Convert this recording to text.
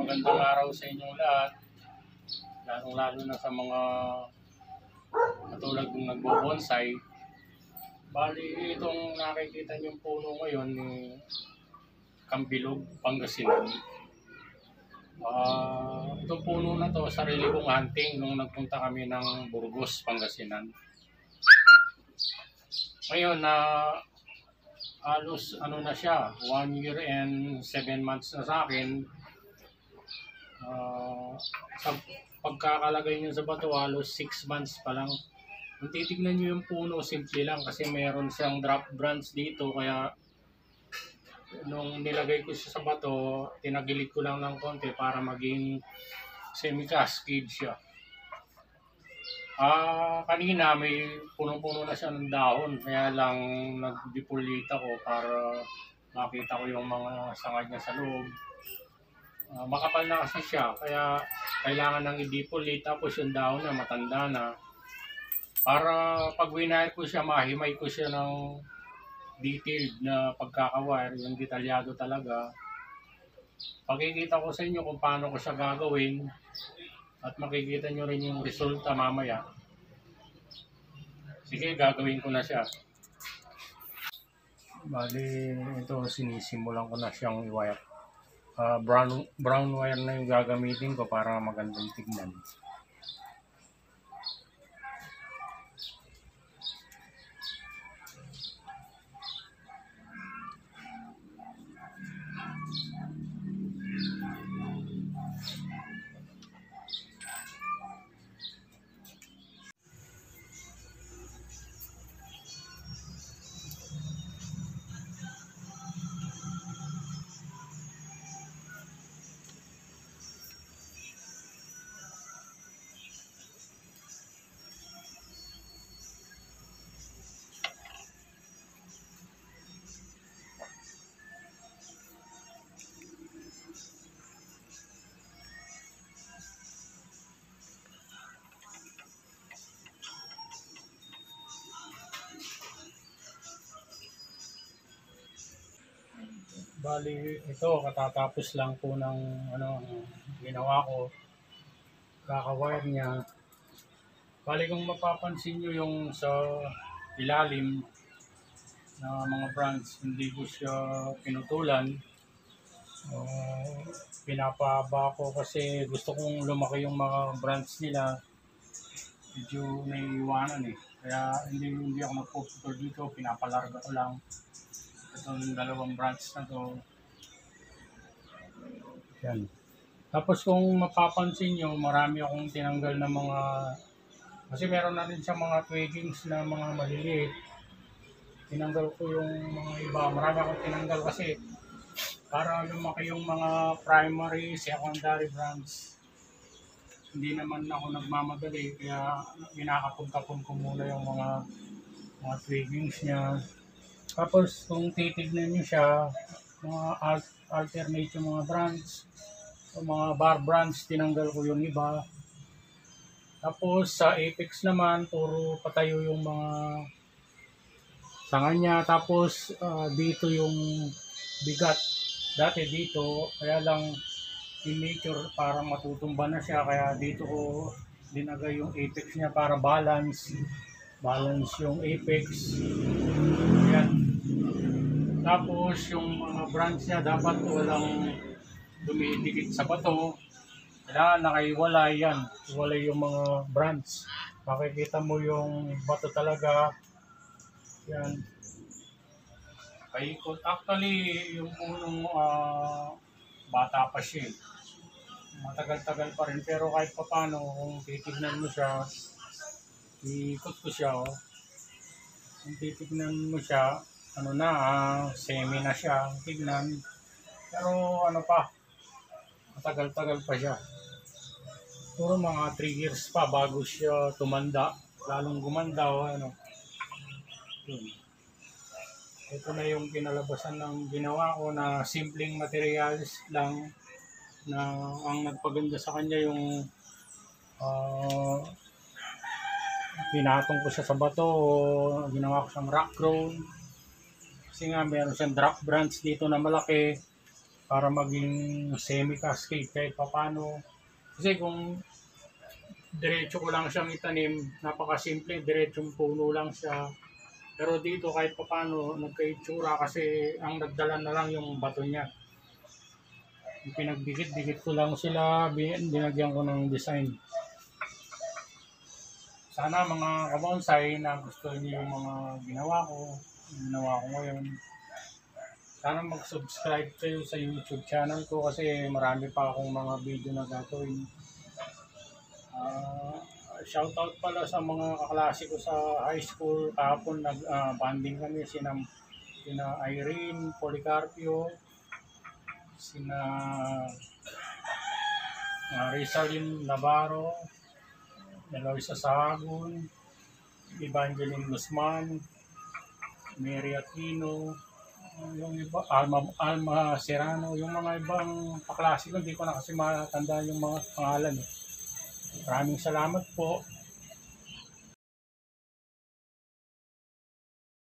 Magandang araw sa inyong lahat, lalong-lalo na sa mga katulad ng nagbo-bonsai. Bali, itong nakikita niyong puno ngayon ni Cambilog, Pangasinan. Itong puno na to, sarili kong hunting nung nagpunta kami ng Burgos, Pangasinan. Ngayon na halos ano na siya, 1 year and 7 months na sa akin. Sa pagkakalagay niyo sa bato, halos 6 months pa lang. Kung titignan niyo yung puno, simple lang kasi meron siyang drop branch dito, kaya nung nilagay ko siya sa bato, tinagilid ko lang ng konti para maging semi-cascade siya. Kanina may punong-puno na siya ng dahon, kaya lang nag-defoliate ako para makita ko yung mga sangad niya sa loob. Makapal na kasi siya, kaya kailangan nang i-defoliate, tapos yung dahon na matanda na. Para pag winire ko siya, mahimay ko siya ng detailed na pagkaka-wire, yung detalyado talaga. Pakikita ko sa inyo kung paano ko siya gagawin at makikita nyo rin yung resulta mamaya. Sige, gagawin ko na siya. Bali, ito sinisimulan ko na siyang i-wire. Brown wire na yung gagamitin ko para magandang tignan. Bali, ito katatapos lang po ng ginawa ko, kaka-wire niya. Bali, kung mapapansin nyo yung sa ilalim na mga branch, hindi ko siya pinutulan. Pinapahaba ko kasi gusto kong lumaki yung mga branch nila. Medyo naiiwanan kaya hindi ako nagpuputol dito, pinapalarga ko lang itong dalawang branch na to. Yan. Tapos kung mapapansin nyo, marami akong tinanggal na mga, kasi meron na rin siya mga twiggings na mga maliliit. Tinanggal ko yung mga iba, marami akong tinanggal kasi para lumaki yung mga primary, secondary branch. Hindi naman ako nagmamadali, kaya kinakapon-kapon ko muna yung mga twiggings niya. Tapos kung titignan nyo siya, mga alternate yung mga branch, yung mga bar branch, tinanggal ko yung iba. Tapos sa apex naman, puro patayo yung mga sanga niya. Tapos dito yung bigat. Dati dito, kaya lang in nature parang matutumba na siya, kaya dito ko dinagay yung apex niya para balance yung apex. Yan. Tapos yung mga branch niya dapat walang dumidikit sa bato. Kailangan nakaiwalay yan. Iwalay yung mga branch. Makikita mo yung bato talaga. Yan. Paikot. Actually, yung unong bata pa siya. Matagal-tagal pa rin. Pero kahit pa paano, kung titignan mo siya, iikot ko siya. Kung titignan mo siya, semi na siya tignan, pero matagal-tagal pa siya. Puro mga 3 years pa bago siya tumanda, lalong gumanda Yun. Ito na yung kinalabasan ng ginawa ko na simpleng materials lang, na ang nagpaganda sa kanya yung pinatong ko siya sa bato, ginawa ko siyang rock crown. Kasi nga meron siyang drop branch dito na malaki. para maging semi-cascade kahit papano. Kasi kung diretso ko lang siyang itanim, napakasimple, diretsong puno lang siya. Pero dito kahit papano nagkaitsura kasi ang nagdala na lang yung bato niya. Yung pinagdikit-dikit ko lang sila, binagyan ko ng design. Sana mga kabonsai na gusto niyo yung mga ginawa ko ngayon. Sana mag-subscribe kayo sa YouTube channel ko kasi marami pa akong mga video na gagawin. Shoutout pala sa mga kaklase ko sa high school. Kahapon nag-banding kami sina Irene Policarpio, sina Rizalyn Navarro, Eloisa Sahagun, Evangeline Guzman, Mary Aquino, yung iba, Alma Serrano, yung mga ibang kaklase ko, hindi ko na kasi matandaan yung mga pangalan. Maraming salamat po.